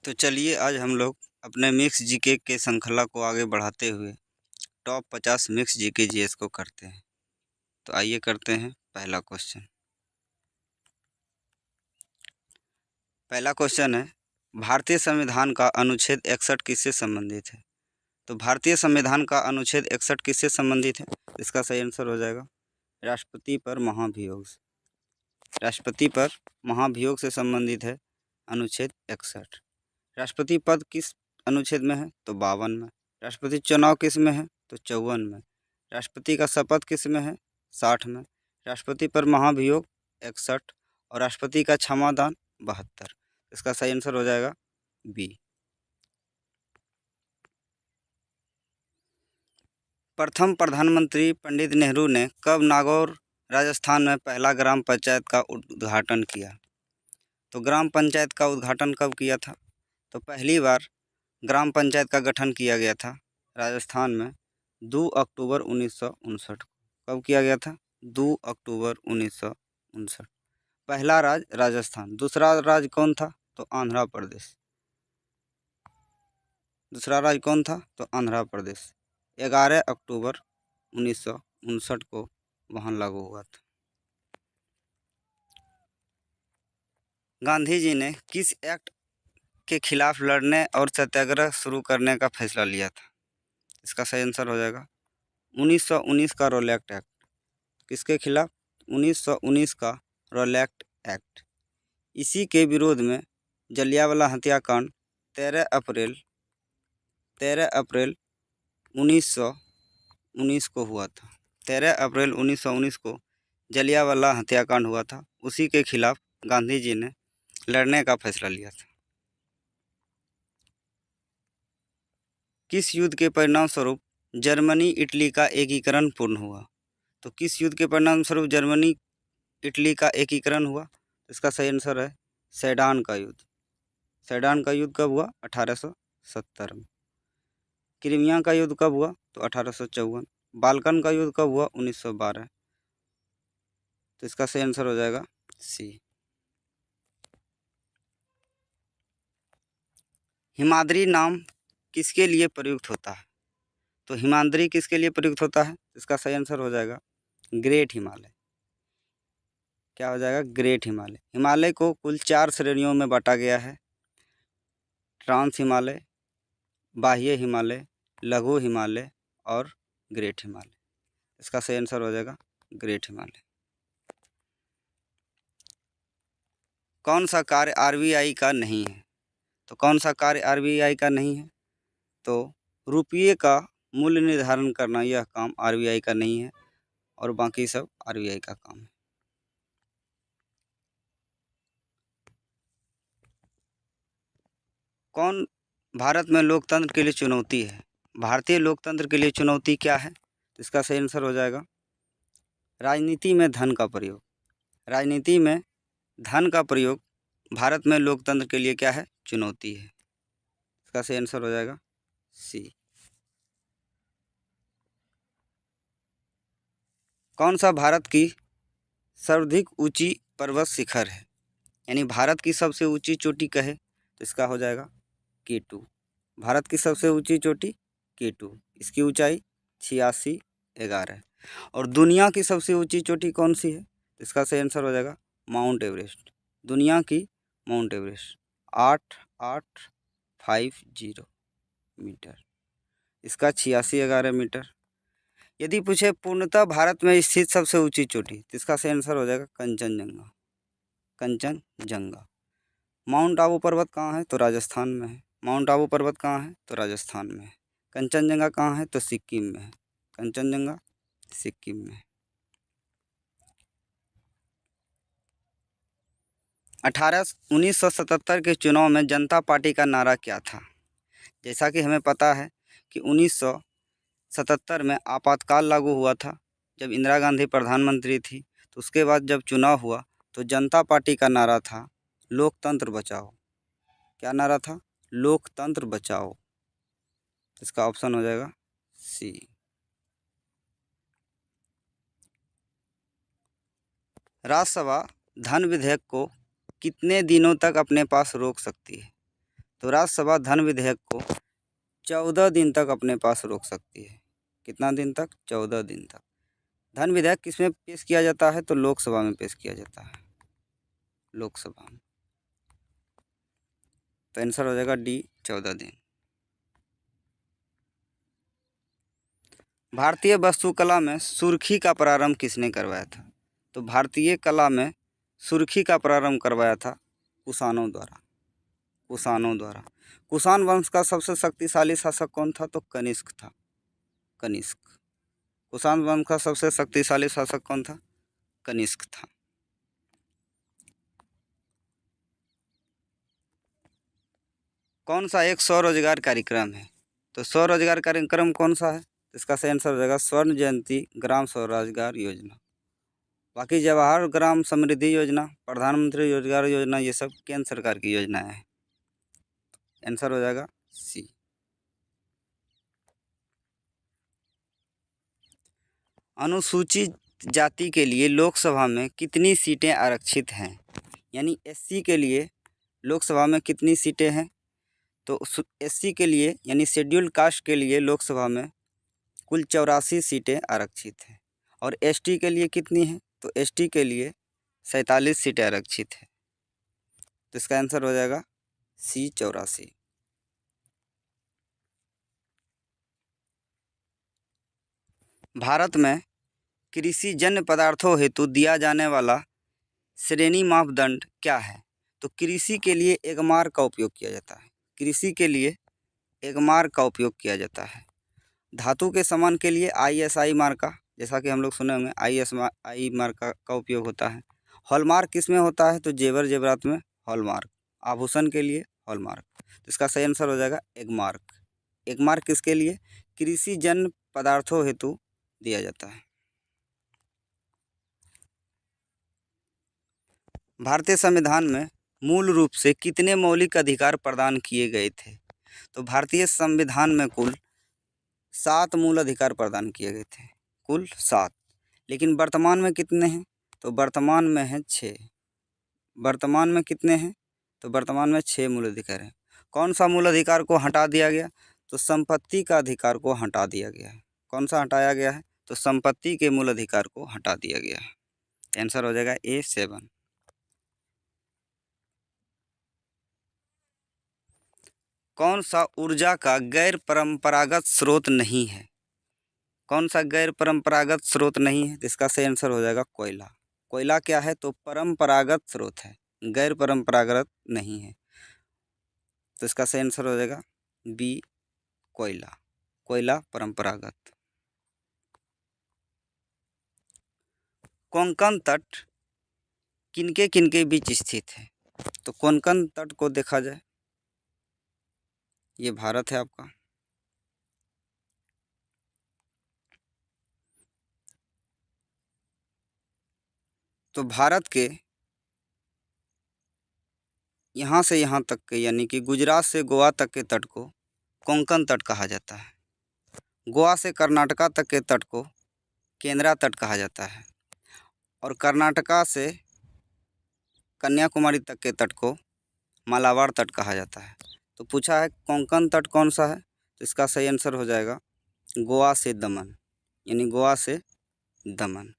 तो चलिए आज हम लोग अपने मिक्स जीके के श्रृंखला को आगे बढ़ाते हुए टॉप 50 मिक्स जीके जीएस को करते हैं। तो आइए करते हैं पहला क्वेश्चन। पहला क्वेश्चन है, भारतीय संविधान का अनुच्छेद 61 किससे संबंधित है? तो भारतीय संविधान का अनुच्छेद 61 किससे संबंधित है? इसका सही आंसर हो जाएगा राष्ट्रपति पर महाभियोग से। राष्ट्रपति पर महाभियोग से संबंधित है अनुच्छेद 61। राष्ट्रपति पद किस अनुच्छेद में है? तो 52 में। राष्ट्रपति चुनाव किस में है? तो 54 में। राष्ट्रपति का शपथ किस में है? 60 में। राष्ट्रपति पर महाभियोग 61 और राष्ट्रपति का क्षमादान 72। इसका सही आंसर हो जाएगा बी। प्रथम प्रधानमंत्री पंडित नेहरू ने कब नागौर राजस्थान में पहला ग्राम पंचायत का उद्घाटन किया? तो ग्राम पंचायत का उद्घाटन कब किया था? तो पहली बार ग्राम पंचायत का गठन किया गया था राजस्थान में 2 अक्टूबर 1959 को। कब किया गया था? 2 अक्टूबर 1959। पहला राज्य राजस्थान, दूसरा राज्य कौन था? तो आंध्र प्रदेश। दूसरा राज्य कौन था? तो आंध्र प्रदेश। 11 अक्टूबर 1959 को वहाँ लागू हुआ था। गांधी जी ने किस एक्ट के खिलाफ लड़ने और सत्याग्रह शुरू करने का फैसला लिया था? इसका सही आंसर हो जाएगा 1919 का रोलैक्ट एक्ट। किसके खिलाफ? 1919 का रोलैक्ट एक्ट। इसी के विरोध में जलियांवाला हत्याकांड 13 अप्रैल 1919 को हुआ था। 13 अप्रैल 1919 को जलियांवाला हत्याकांड हुआ था। उसी के खिलाफ गांधी जी ने लड़ने का फैसला लिया था। किस युद्ध के परिणाम स्वरूप जर्मनी इटली का एकीकरण पूर्ण हुआ? तो किस युद्ध के परिणाम स्वरूप जर्मनी इटली का एकीकरण हुआ? इसका सही आंसर है सेडान का युद्ध। सेडान का युद्ध कब हुआ? 1870 में। क्रीमिया का युद्ध कब हुआ? तो 1854। बाल्कन का युद्ध कब हुआ? 1912। तो इसका सही आंसर हो जाएगा सी। हिमाद्री नाम किसके लिए प्रयुक्त होता है? तो हिमाद्री किसके लिए प्रयुक्त होता है? इसका सही आंसर हो जाएगा ग्रेट हिमालय। क्या हो जाएगा? ग्रेट हिमालय। हिमालय को कुल 4 श्रेणियों में बांटा गया है। ट्रांस हिमालय, बाह्य हिमालय, लघु हिमालय और ग्रेट हिमालय। इसका सही आंसर हो जाएगा ग्रेट हिमालय। कौन सा कार्य आरबीआई का नहीं है? तो कौन सा कार्य आरबीआई का नहीं है? तो रुपये का मूल्य निर्धारण करना, यह काम आरबीआई का नहीं है और बाकी सब आरबीआई का काम है। कौन भारत में लोकतंत्र के लिए चुनौती है? भारतीय लोकतंत्र के लिए चुनौती क्या है? इसका सही आंसर हो जाएगा राजनीति में धन का प्रयोग। राजनीति में धन का प्रयोग भारत में लोकतंत्र के लिए क्या है? चुनौती है। इसका सही आंसर हो जाएगा सी। कौन सा भारत की सर्वाधिक ऊंची पर्वत शिखर है? यानी भारत की सबसे ऊंची चोटी कहे तो इसका हो जाएगा K2। भारत की सबसे ऊंची चोटी K2। इसकी ऊंचाई 8611। और दुनिया की सबसे ऊंची चोटी कौन सी है? इसका सही आंसर हो जाएगा माउंट एवरेस्ट। दुनिया की माउंट एवरेस्ट 8850 मीटर। इसका 8611 मीटर। यदि पूछे पूर्णतः भारत में स्थित सबसे ऊंची चोटी तो इसका सही आंसर हो जाएगा कंचनजंगा। कंचनजंगा। माउंट आबू पर्वत कहाँ है? तो राजस्थान में है। माउंट आबू पर्वत कहाँ है? तो राजस्थान में है। कंचनजंगा कहाँ है? तो सिक्किम में है। कंचनजंगा सिक्किम में है। 1977 के चुनाव में जनता पार्टी का नारा क्या था? जैसा कि हमें पता है कि 1977 में आपातकाल लागू हुआ था जब इंदिरा गांधी प्रधानमंत्री थी। तो उसके बाद जब चुनाव हुआ तो जनता पार्टी का नारा था लोकतंत्र बचाओ। क्या नारा था? लोकतंत्र बचाओ। इसका ऑप्शन हो जाएगा सी। राज्यसभा धन विधेयक को कितने दिनों तक अपने पास रोक सकती है? तो राज्यसभा धन विधेयक को 14 दिन तक अपने पास रोक सकती है। कितना दिन तक? 14 दिन तक। धन विधेयक किसमें पेश किया जाता है? तो लोकसभा में पेश किया जाता है, लोकसभा में। तो आंसर हो जाएगा डी, 14 दिन। भारतीय वास्तुकला में सुर्खी का प्रारंभ किसने करवाया था? तो भारतीय कला में सुर्खी का प्रारंभ करवाया था कुषाणों द्वारा, कुषाणों द्वारा। कुषाण वंश का सबसे शक्तिशाली शासक कौन था? तो कनिष्क था, कनिष्क। कुषाण वंश का सबसे शक्तिशाली शासक कौन था? कनिष्क था। कौन सा एक स्वरोजगार कार्यक्रम है? तो स्वरोजगार कार्यक्रम कौन सा है? इसका सही आंसर हो जाएगा स्वर्ण जयंती ग्राम स्वरोजगार योजना। बाकी जवाहर ग्राम समृद्धि योजना, प्रधानमंत्री रोजगार योजना, ये सब केंद्र सरकार की योजनाएं हैं। आंसर हो जाएगा सी। अनुसूचित जाति के लिए लोकसभा में कितनी सीटें आरक्षित हैं? यानी एससी के लिए लोकसभा में कितनी सीटें हैं? तो एससी के लिए यानी शेड्यूल्ड कास्ट के लिए लोकसभा में कुल 84 सीटें आरक्षित हैं। और एसटी के लिए कितनी हैं? तो एसटी के लिए 47 सीटें आरक्षित हैं। तो इसका आंसर हो जाएगा सी, 84। भारत में कृषि जन्य पदार्थों हेतु दिया जाने वाला श्रेणी मापदंड क्या है? तो कृषि के लिए एगमार्क का उपयोग किया जाता है, कृषि के लिए एगमार्क का उपयोग किया जाता है। धातु के सामान के लिए आईएसआई मार्क का, जैसा कि हम लोग सुने होंगे, आईएसआई मार्क का उपयोग होता है। हॉलमार्क किस में होता है? तो जेवर जेवरात में हॉलमार्क। आभूषण के लिए हॉलमार्क। तो इसका सही आंसर हो जाएगा एगमार्क। एगमार्क किसके लिए? कृषि जन्य पदार्थों हेतु दिया जाता है। भारतीय संविधान में मूल रूप से कितने मौलिक अधिकार प्रदान किए गए थे? तो भारतीय संविधान में कुल 7 मूल अधिकार प्रदान किए गए थे, कुल 7। लेकिन वर्तमान में कितने हैं? तो वर्तमान में है 6। वर्तमान में कितने हैं? तो वर्तमान में 6 मूल अधिकार हैं। कौन सा मूल अधिकार को हटा दिया गया? तो संपत्ति का अधिकार को हटा दिया गया है। कौन सा हटाया गया है? तो संपत्ति के मूल अधिकार को हटा दिया गया है। आंसर हो जाएगा ए, 7। कौन सा ऊर्जा का गैर परंपरागत स्रोत नहीं है? कौन सा गैर परंपरागत स्रोत नहीं है? इसका सही आंसर हो जाएगा कोयला। कोयला क्या है? तो परंपरागत स्रोत है, गैर परंपरागत नहीं है। तो इसका सही आंसर हो जाएगा बी, कोयला। कोयला परंपरागत। कोंकण तट किनके किनके बीच स्थित है? तो कोंकण तट को देखा जाए, ये भारत है आपका। तो भारत के यहाँ से यहाँ तक के, यानी कि गुजरात से गोवा तक के तट को कोंकण तट कहा जाता है। गोवा से कर्नाटका तक के तट को केंद्रा तट कहा जाता है। और कर्नाटका से कन्याकुमारी तक के तट को मालाबार तट कहा जाता है। तो पूछा है कोंकण तट कौन सा है? तो इसका सही आंसर हो जाएगा गोवा से दमन, यानी गोवा से दमन।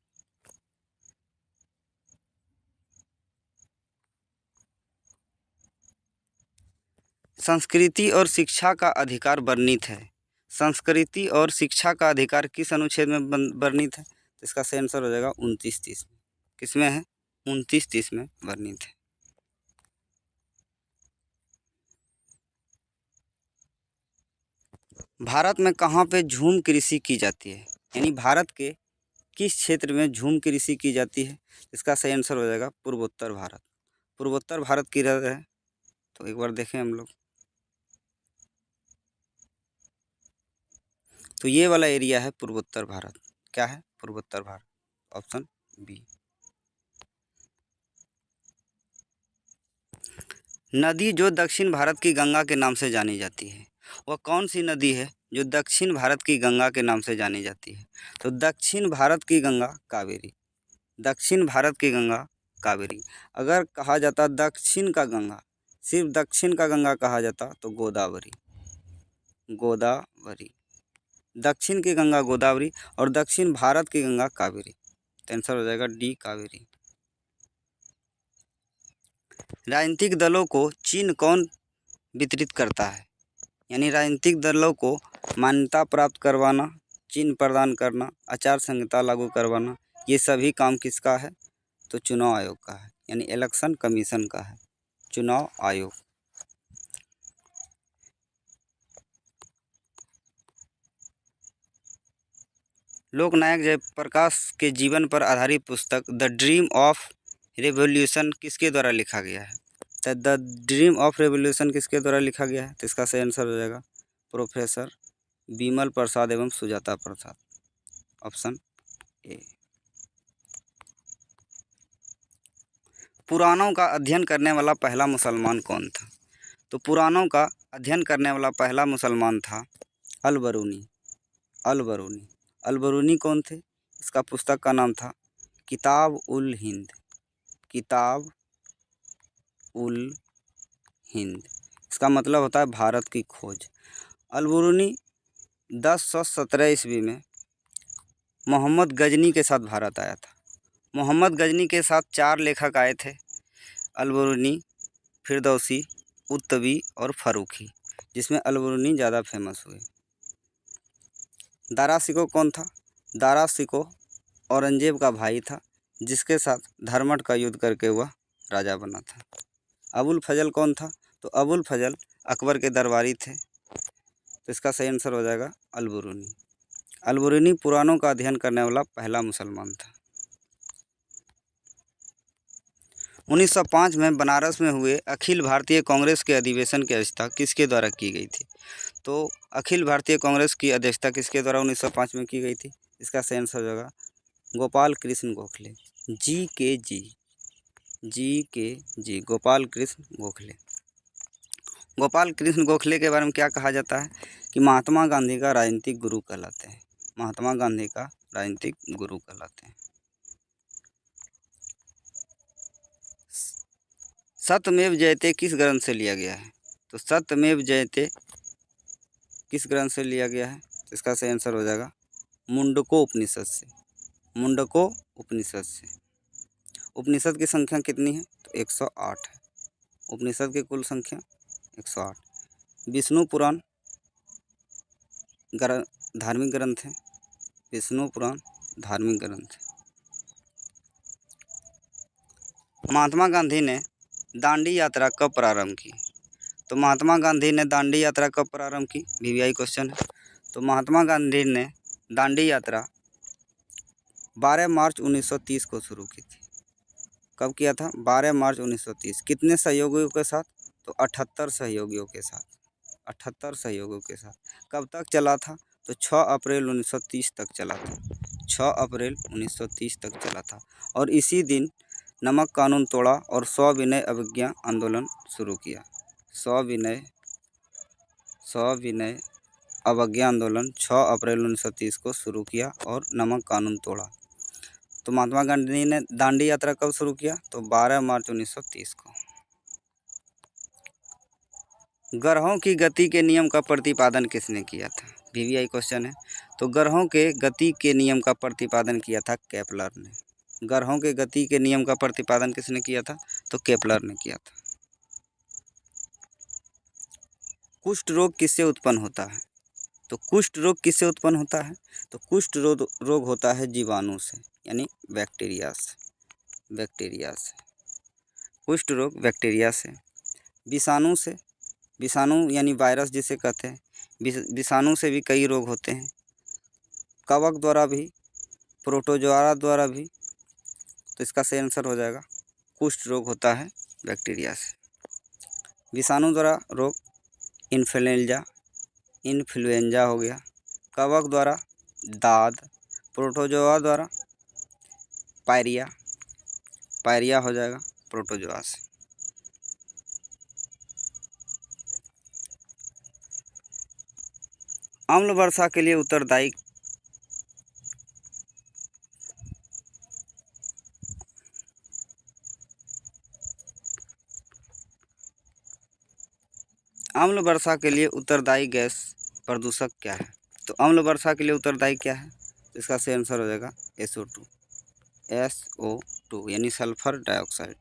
संस्कृति और शिक्षा का अधिकार वर्णित है। संस्कृति और शिक्षा का अधिकार किस अनुच्छेद में वर्णित है? तो इसका सही आंसर हो जाएगा 29-30 में। किस में है? 29-30 में वर्णित है। भारत में कहाँ पे झूम कृषि की जाती है? यानी भारत के किस क्षेत्र में झूम कृषि की जाती है? इसका सही आंसर हो जाएगा पूर्वोत्तर भारत। पूर्वोत्तर भारत की है। तो एक बार देखें हम लोग, तो ये वाला एरिया है पूर्वोत्तर भारत। क्या है? पूर्वोत्तर भारत, ऑप्शन बी। नदी जो दक्षिण भारत की गंगा के नाम से जानी जाती है, वह कौन सी नदी है जो दक्षिण भारत की गंगा के नाम से जानी जाती है? तो दक्षिण भारत की गंगा कावेरी। दक्षिण भारत की गंगा कावेरी। अगर कहा जाता दक्षिण का गंगा, सिर्फ दक्षिण का गंगा कहा जाता तो गोदावरी, गोदावरी। दक्षिण की गंगा गोदावरी और दक्षिण भारत की गंगा कावेरी। तो आंसर हो जाएगा डी कावेरी। राजनीतिक दलों को चिन्ह कौन वितरित करता है? यानी राजनीतिक दलों को मान्यता प्राप्त करवाना, चिन्ह प्रदान करना, आचार संहिता लागू करवाना, ये सभी काम किसका है? तो चुनाव आयोग का है, यानी इलेक्शन कमीशन का है, चुनाव आयोग। लोकनायक जयप्रकाश के जीवन पर आधारित पुस्तक द ड्रीम ऑफ रेवोल्यूशन किसके द्वारा लिखा गया है? तो द ड्रीम ऑफ रेवोल्यूशन किसके द्वारा लिखा गया है? तो इसका सही आंसर हो जाएगा प्रोफेसर विमल प्रसाद एवं सुजाता प्रसाद, ऑप्शन ए। पुराणों का अध्ययन करने वाला पहला मुसलमान कौन था? तो पुराणों का अध्ययन करने वाला पहला मुसलमान था अल-बरूनी। अल-बरूनी, अल-बरूनी कौन थे? इसका पुस्तक का नाम था किताब उल हिंद, किताब उल हिंद। इसका मतलब होता है भारत की खोज। अल-बरूनी 1017 ईस्वी में मोहम्मद गजनी के साथ भारत आया था। मोहम्मद गजनी के साथ 4 लेखक आए थे, अल-बरूनी, फिरदौसी, उत्तबी और फ़ारूक़ी, जिसमें अल-बरूनी ज़्यादा फेमस हुए। दारा शिकोह कौन था? दारा शिकोह औरंगजेब का भाई था, जिसके साथ धर्मठ का युद्ध करके वह राजा बना था। अबुल फजल कौन था? तो अबुल फजल अकबर के दरबारी थे। तो इसका सही आंसर हो जाएगा अल-बरूनी। अल-बरूनी पुराणों का अध्ययन करने वाला पहला मुसलमान था। 1905 में बनारस में हुए अखिल भारतीय कांग्रेस के अधिवेशन की अध्यक्षता किसके द्वारा की गई थी? तो अखिल भारतीय कांग्रेस की अध्यक्षता किसके द्वारा 1905 में की गई थी? इसका सही आंसर हो जाएगा गोपाल कृष्ण गोखले, जी, गोपाल कृष्ण गोखले। गोपाल कृष्ण गोखले के बारे में क्या कहा जाता है कि महात्मा गांधी का राजनीतिक गुरु कहलाते हैं, महात्मा गांधी का राजनीतिक गुरु कहलाते हैं। सत्यमेव जयते किस ग्रंथ से लिया गया है? तो सत्यमेव जयते किस ग्रंथ से लिया गया है? तो इसका सही आंसर हो जाएगा मुंडको उपनिषद से, मुंडको उपनिषद से। उपनिषद की संख्या कितनी है? तो 108 है। उपनिषद की कुल संख्या 108। विष्णु पुराण धार्मिक ग्रंथ है, विष्णु पुराण धार्मिक ग्रंथ है। महात्मा गांधी ने दांडी यात्रा कब प्रारंभ की? तो महात्मा गांधी ने दांडी यात्रा कब प्रारंभ की? वीवीआई क्वेश्चन है। तो महात्मा गांधी ने दांडी यात्रा 12 मार्च 1930 को शुरू की थी। कब किया था? 12 मार्च 1930। कितने सहयोगियों के साथ? तो 78 सहयोगियों के साथ, 78 सहयोगियों के साथ। कब तक चला था? तो 6 अप्रैल 1930 तक चला था, 6 अप्रैल 1930 तक चला था। और इसी दिन नमक कानून तोड़ा और सविनय अवज्ञा आंदोलन शुरू किया। सविनय अवज्ञा आंदोलन 6 अप्रैल 1930 को शुरू किया और नमक कानून तोड़ा। तो महात्मा गांधी ने दांडी यात्रा कब शुरू किया? तो 12 मार्च 1930 को। ग्रहों की गति के नियम का प्रतिपादन किसने किया था? वीवीआई क्वेश्चन है। तो ग्रहों के गति के नियम का प्रतिपादन किया था केपलर ने। ग्रहों के गति के नियम का प्रतिपादन किसने किया था? तो केपलर ने किया था। कुष्ठ रोग किससे उत्पन्न होता है? तो कुष्ठ रोग किससे उत्पन्न होता है? तो कुष्ठ रोग होता है जीवाणु से, यानी बैक्टीरिया से, बैक्टीरिया से। कुष्ठ रोग बैक्टीरिया से। विषाणु से, विषाणु यानी वायरस जिसे कहते हैं, विषाणु से भी कई रोग होते हैं। कवक द्वारा भी, प्रोटोजोआ द्वारा भी। तो इसका सही आंसर हो जाएगा कुष्ठ रोग होता है बैक्टीरिया से। विषाणु द्वारा रोग इन्फ्लुएंजा हो गया। कवक द्वारा दाद, प्रोटोजोआ द्वारा पायरिया हो जाएगा प्रोटोजोआ से। अम्ल वर्षा के लिए उत्तरदायी अम्ल वर्षा के लिए उत्तरदायी गैस प्रदूषक क्या है? तो अम्ल वर्षा के लिए उत्तरदायी क्या है? इसका सही आंसर हो जाएगा SO2। SO2 यानी sulphur dioxide.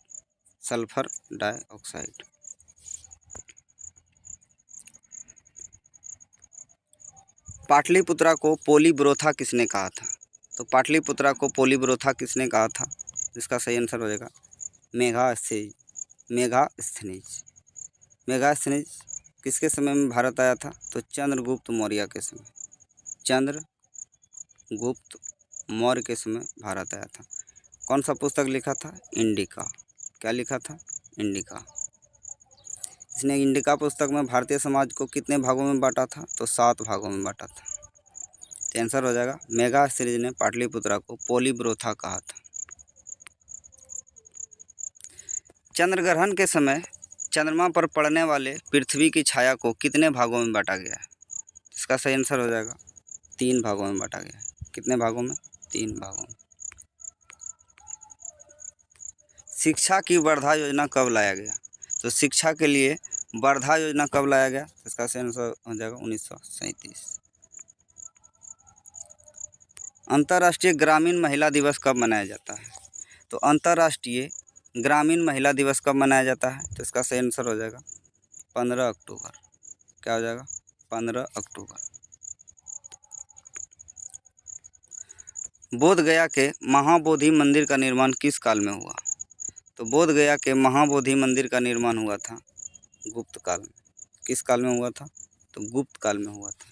Sulphur dioxide. Pataliputra को पोलीब्रोथा किसने कहा था? तो पाटलिपुत्रा को पोलीब्रोथा किसने कहा था? इसका सही आंसर हो जाएगा मेगास्थनीज। मेगास्थनीज। मेगास्थनीज किसके समय में भारत आया था? तो चंद्रगुप्त मौर्य के समय। चंद्रगुप्त मौर्य के समय भारत आया था। कौन सा पुस्तक लिखा था? इंडिका। क्या लिखा था? इंडिका। इसने इंडिका पुस्तक में भारतीय समाज को कितने भागों में बांटा था? तो 7 भागों में बांटा था। तो आंसर हो जाएगा मेगास्थनीज ने पाटलिपुत्रा को पोलीब्रोथा कहा था। चंद्रग्रहण के समय चंद्रमा पर पड़ने वाले पृथ्वी की छाया को कितने भागों में बांटा गया है? इसका सही आंसर हो जाएगा 3 भागों में बांटा गया है। कितने भागों में? 3 भागों में। शिक्षा की वर्धा योजना कब लाया गया? तो शिक्षा के लिए वर्धा योजना कब लाया गया? इसका सही आंसर हो जाएगा 1937। अंतर्राष्ट्रीय ग्रामीण महिला दिवस कब मनाया जाता है? तो अंतर्राष्ट्रीय ग्रामीण महिला दिवस कब मनाया जाता है? तो इसका सही आंसर हो जाएगा 15 अक्टूबर। क्या हो जाएगा? 15 अक्टूबर। बोध गया के महाबोधि मंदिर का निर्माण किस काल में हुआ? तो बोध गया के महाबोधि मंदिर का निर्माण हुआ था गुप्त काल में। किस काल में हुआ था? तो गुप्त काल में हुआ था।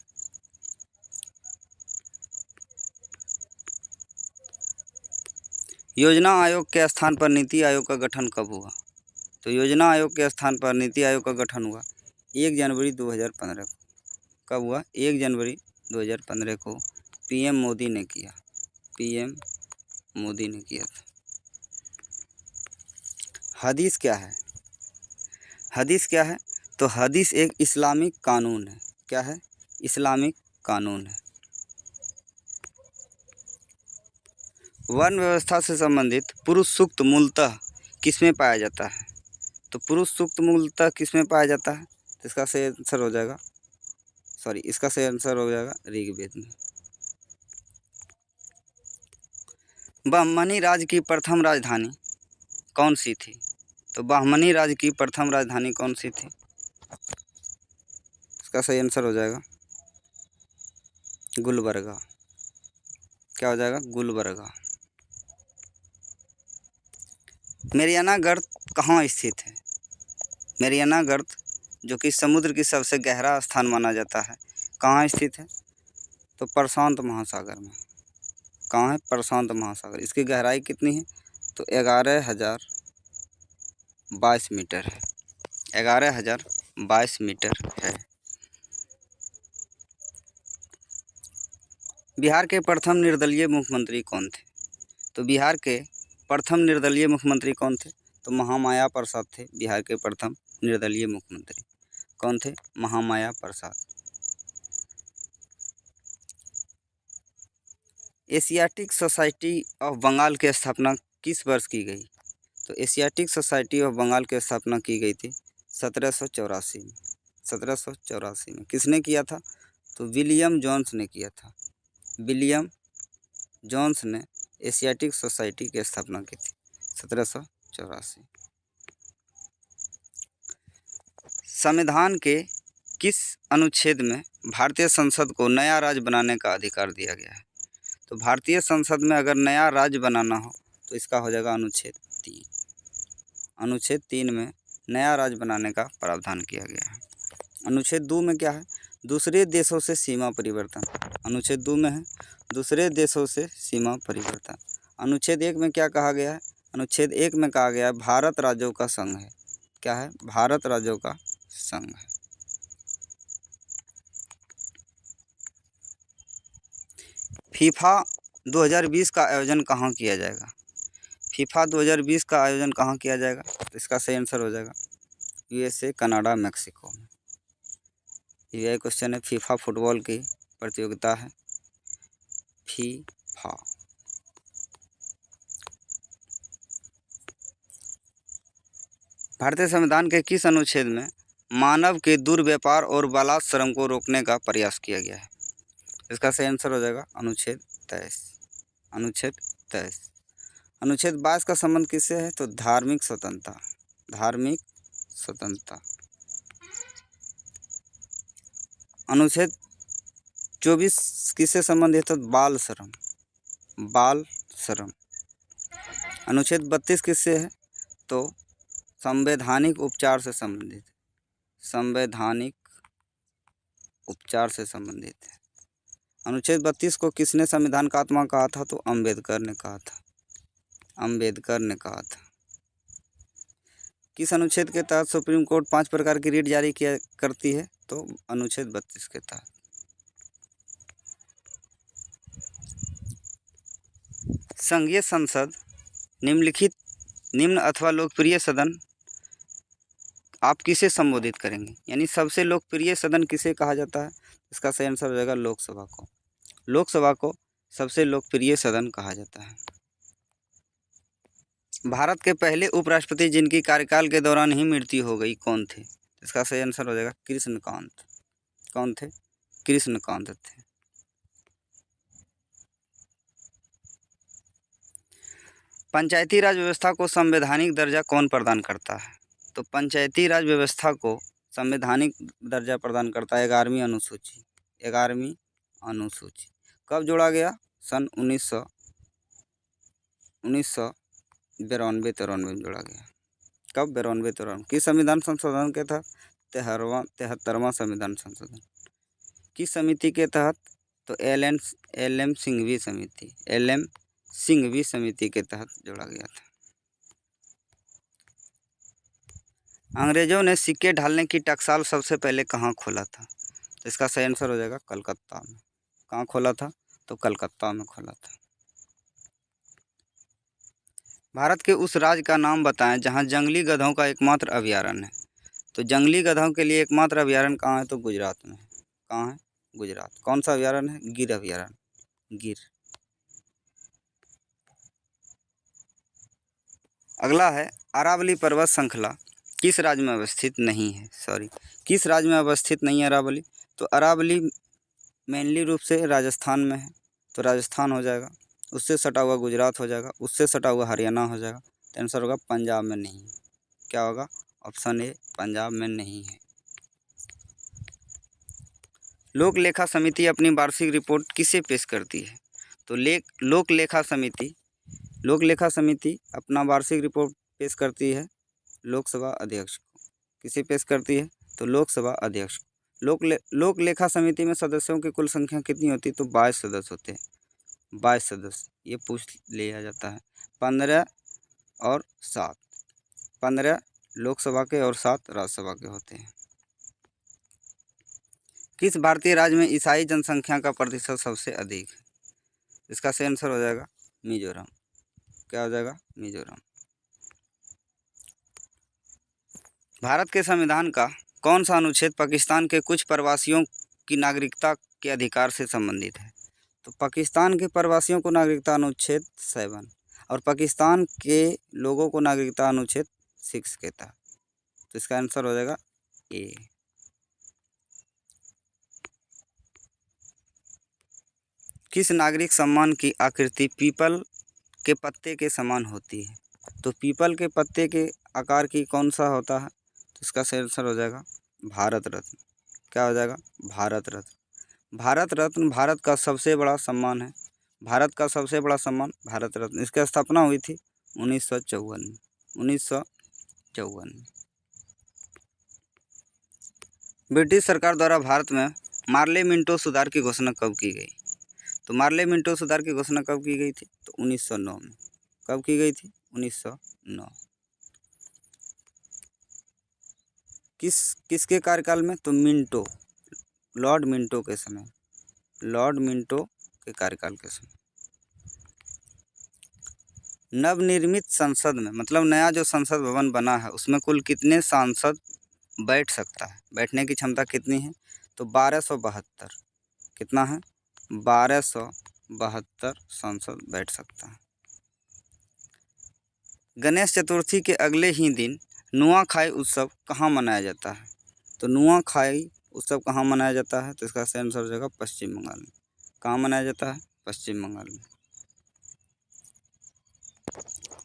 योजना आयोग के स्थान पर नीति आयोग का गठन कब हुआ? तो योजना आयोग के स्थान पर नीति आयोग का गठन हुआ 1 जनवरी 2015 को। कब हुआ? 1 जनवरी 2015 को PM मोदी ने किया। PM मोदी ने किया था। हदीस क्या है? हदीस क्या है? तो हदीस एक इस्लामिक कानून है। क्या है? इस्लामिक कानून है। वर्ण व्यवस्था से संबंधित पुरुष सूक्त मूलतः किसमें पाया जाता है? तो पुरुष सूक्त मूलतः किसमें पाया जाता है? तो इसका सही आंसर हो जाएगा इसका सही आंसर हो जाएगा ऋग्वेद में। बहमनी राज्य की प्रथम राजधानी कौन सी थी? तो बहमनी राज्य की प्रथम राजधानी कौन सी थी? इसका सही आंसर हो जाएगा गुलबर्गा। क्या हो जाएगा? गुलबर्गा। मेरियाना गर्त कहाँ स्थित है? मेरियाना गर्त जो कि समुद्र की सबसे गहरा स्थान माना जाता है, कहाँ स्थित है? तो प्रशांत महासागर में। कहाँ है? प्रशांत महासागर। इसकी गहराई कितनी है? तो 11,022 मीटर है। 11,022 मीटर है। बिहार के प्रथम निर्दलीय मुख्यमंत्री कौन थे? तो बिहार के प्रथम निर्दलीय मुख्यमंत्री कौन थे? तो महामाया प्रसाद थे बिहार के प्रथम निर्दलीय मुख्यमंत्री। कौन थे? महामाया प्रसाद। एशियाटिक सोसाइटी ऑफ बंगाल की स्थापना किस वर्ष की गई? तो एशियाटिक सोसाइटी ऑफ बंगाल की स्थापना की गई थी 1784 में। 1784 में। किसने किया था? तो विलियम जोन्स ने किया था। विलियम जोन्स ने एशियाटिक सोसाइटी की स्थापना की थी 1784। संविधान के किस अनुच्छेद में भारतीय संसद को नया राज्य बनाने का अधिकार दिया गया है? तो भारतीय संसद में अगर नया राज्य बनाना हो तो इसका हो जाएगा अनुच्छेद 3। अनुच्छेद 3 में नया राज्य बनाने का प्रावधान किया गया है। अनुच्छेद 2 में क्या है? दूसरे देशों से सीमा परिवर्तन। अनुच्छेद 2 में है दूसरे देशों से सीमा परिवर्तन। अनुच्छेद 1 में क्या कहा गया है? अनुच्छेद 1 में कहा गया है भारत राज्यों का संघ है। क्या है? भारत राज्यों का संघ है। फीफा 2020 का आयोजन कहाँ किया जाएगा? फीफा 2020 का आयोजन कहाँ किया जाएगा? तो इसका सही आंसर हो जाएगा USA, कनाडा, मैक्सिको में। यह क्वेश्चन है। फीफा फुटबॉल की प्रतियोगिता है। फीफा। भारतीय संविधान के किस अनुच्छेद में मानव के दुर्व्यापार और बलात्श्रम को रोकने का प्रयास किया गया है। इसका सही आंसर हो जाएगा अनुच्छेद 23। अनुच्छेद 23। अनुच्छेद 22 का संबंध किससे है? तो धार्मिक स्वतंत्रता। धार्मिक स्वतंत्रता। अनुच्छेद 24 किससे संबंधित है? तो बाल श्रम। बाल श्रम। अनुच्छेद 32 किससे है? तो संवैधानिक उपचार से संबंधित। संवैधानिक उपचार से संबंधित है। अनुच्छेद 32 को किसने संविधान का आत्मा कहा था? तो अंबेडकर ने कहा था। अंबेडकर ने कहा था। किस अनुच्छेद के तहत सुप्रीम कोर्ट 5 प्रकार की रिट जारी किया करती है? तो अनुच्छेद 32 के तहत। संघीय संसद निम्नलिखित निम्न अथवा लोकप्रिय सदन आप किसे संबोधित करेंगे? यानी सबसे लोकप्रिय सदन किसे कहा जाता है? इसका सही आंसर हो जाएगा लोकसभा को। लोकसभा को सबसे लोकप्रिय सदन कहा जाता है। भारत के पहले उपराष्ट्रपति जिनकी कार्यकाल के दौरान ही मृत्यु हो गई कौन थे? इसका सही आंसर हो जाएगा कृष्णकांत। कौन थे? कृष्णकांत थे। पंचायती राज व्यवस्था को संवैधानिक दर्जा कौन प्रदान करता है? तो पंचायती राज व्यवस्था को संवैधानिक दर्जा प्रदान करता है 11वीं अनुसूची। 11वीं अनुसूची कब जोड़ा गया? सन 1992-93 में जोड़ा गया। कब? 92-93। किस संविधान संशोधन के तहत? 73वां संविधान संशोधन। किस समिति के तहत? तो एल एम सिंघवी समिति। एल एम सिंघवी समिति के तहत जोड़ा गया था। अंग्रेजों ने सिक्के ढालने की टकसाल सबसे पहले कहाँ खोला था? तो इसका सही आंसर हो जाएगा कलकत्ता में। कहाँ खोला था? तो कलकत्ता में खोला था। भारत के उस राज्य का नाम बताएं जहाँ जंगली गधों का एकमात्र अभयारण्य है। तो जंगली गधों के लिए एकमात्र अभयारण्य कहाँ है? तो गुजरात में। कहाँ है? गुजरात। कौन सा अभयारण्य है? गिर अभयारण्य। गिर। अगला है अरावली पर्वत श्रृंखला किस राज्य में अवस्थित नहीं है? किस राज्य में अवस्थित नहीं है अरावली? तो अरावली मेनली रूप से राजस्थान में है, तो राजस्थान हो जाएगा। उससे सटा हुआ गुजरात हो जाएगा, उससे सटा हुआ हरियाणा हो जाएगा। तो आंसर होगा पंजाब में नहीं है। क्या होगा? ऑप्शन ए पंजाब में नहीं है। लोक लेखा समिति अपनी वार्षिक रिपोर्ट किसे पेश करती है? तो लोक लेखा समिति अपना वार्षिक रिपोर्ट पेश करती है लोकसभा अध्यक्ष को। किसे पेश करती है? तो लोकसभा अध्यक्ष को। लोक लेखा समिति में सदस्यों की कुल संख्या कितनी होती है? तो 22 सदस्य होते हैं। 22 सदस्य ये पूछ लिया जाता है। 15 और 7। 15 लोकसभा के और 7 राज्यसभा के होते हैं। किस भारतीय राज्य में ईसाई जनसंख्या का प्रतिशत सबसे अधिक है? इसका सही आंसर हो जाएगा मिजोरम। क्या हो जाएगा? मिजोरम। भारत के संविधान का कौन सा अनुच्छेद पाकिस्तान के कुछ प्रवासियों की नागरिकता के अधिकार से संबंधित है? तो पाकिस्तान के प्रवासियों को नागरिकता अनुच्छेद 7 और पाकिस्तान के लोगों को नागरिकता अनुच्छेद 6 के तहत। तो इसका आंसर हो जाएगा ए। किस नागरिक सम्मान की आकृति पीपल के पत्ते के समान होती है? तो पीपल के पत्ते के आकार की कौन सा होता है? तो इसका सही आंसर हो जाएगा भारत रत्न। क्या हो जाएगा? भारत रत्न। भारत रत्न भारत का सबसे बड़ा सम्मान है। भारत का सबसे बड़ा सम्मान भारत रत्न। इसकी स्थापना हुई थी 1954 में। 1954 में। ब्रिटिश सरकार द्वारा भारत में मार्ले मिंटो सुधार की घोषणा कब की गई? तो मार्ले मिंटो सुधार की घोषणा कब की गई थी? तो 1909 में। कब की गई थी? 1909। किसके कार्यकाल में? तो मिंटो, लॉर्ड मिंटो के समय। लॉर्ड मिंटो के कार्यकाल के समय। नवनिर्मित संसद में मतलब नया जो संसद भवन बना है उसमें कुल कितने सांसद बैठ सकता है? बैठने की क्षमता कितनी है? तो 1272। कितना है? 1272 सांसद बैठ सकता है। गणेश चतुर्थी के अगले ही दिन नुआखाई उत्सव कहाँ मनाया जाता है? तो नुआखाई उत्सव कहाँ मनाया जाता है? तो इसका सही आंसर हो जाएगा पश्चिम बंगाल में। कहाँ मनाया जाता है? पश्चिम बंगाल में।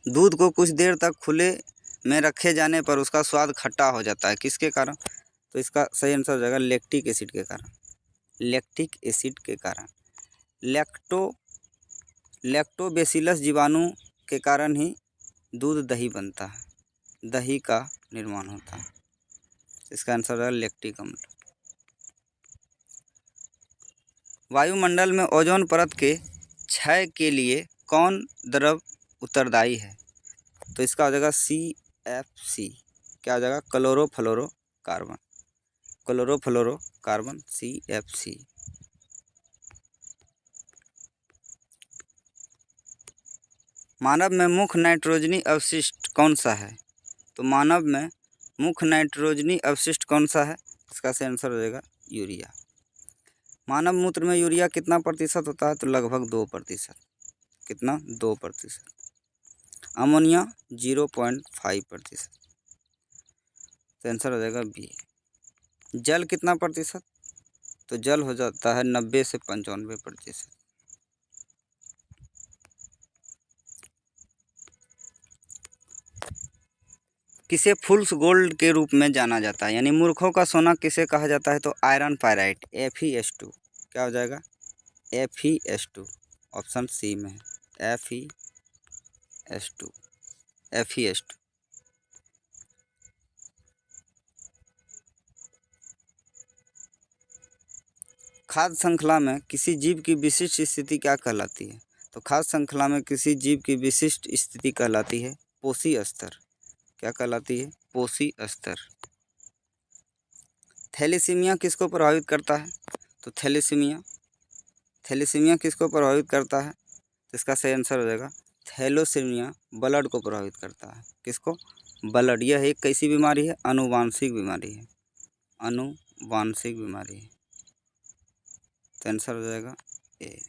दूध को कुछ देर तक खुले में रखे जाने पर उसका स्वाद खट्टा हो जाता है, किसके कारण? तो इसका सही आंसर हो जाएगा लैक्टिक एसिड के कारण। लैक्टिक एसिड के कारण। लैक्टोबैसिलस जीवाणु के कारण ही दूध दही बनता है, दही का निर्माण होता है। इसका आंसर है लैक्टिक अम्ल। वायुमंडल में ओजोन परत के क्षय के लिए कौन द्रव उत्तरदायी है? तो इसका हो जाएगा CFC। क्या हो जाएगा? क्लोरोफ्लोरोकार्बन। Chlorofluorocarbon CFC। मानव में मुख्य नाइट्रोजनी अवशिष्ट कौन सा है? तो मानव में मुख्य नाइट्रोजनी अवशिष्ट कौन सा है? इसका सही आंसर हो जाएगा यूरिया। मानव मूत्र में यूरिया कितना प्रतिशत होता है? तो लगभग 2%। कितना? 2%। अमोनिया 0.5%। तो आंसर हो जाएगा बी। जल कितना प्रतिशत? तो जल हो जाता है 90 से 95%। किसे फुल्स गोल्ड के रूप में जाना जाता है, यानी मूर्खों का सोना किसे कहा जाता है? तो आयरन पायराइट FeS2। क्या हो जाएगा? FeS2। ऑप्शन सी में है FeS2। FeS2। खाद्य श्रृंखला में किसी जीव की विशिष्ट स्थिति क्या कहलाती है? तो खाद्य श्रृंखला में किसी जीव की विशिष्ट स्थिति कहलाती है पोषी स्तर। क्या कहलाती है? पोषी स्तर। थैलेसीमिया किसको प्रभावित करता है? तो थैलेसीमिया किसको प्रभावित करता है? तो इसका सही आंसर हो जाएगा थैलेसीमिया ब्लड को प्रभावित करता है। किसको? ब्लड। यह एक कैसी बीमारी है? आनुवांशिक बीमारी है। आनुवांशिक बीमारी है। तो आंसर हो जाएगा ए।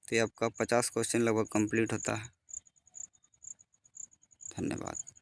तो ये आपका 50 क्वेश्चन लगभग कंप्लीट होता है। धन्यवाद।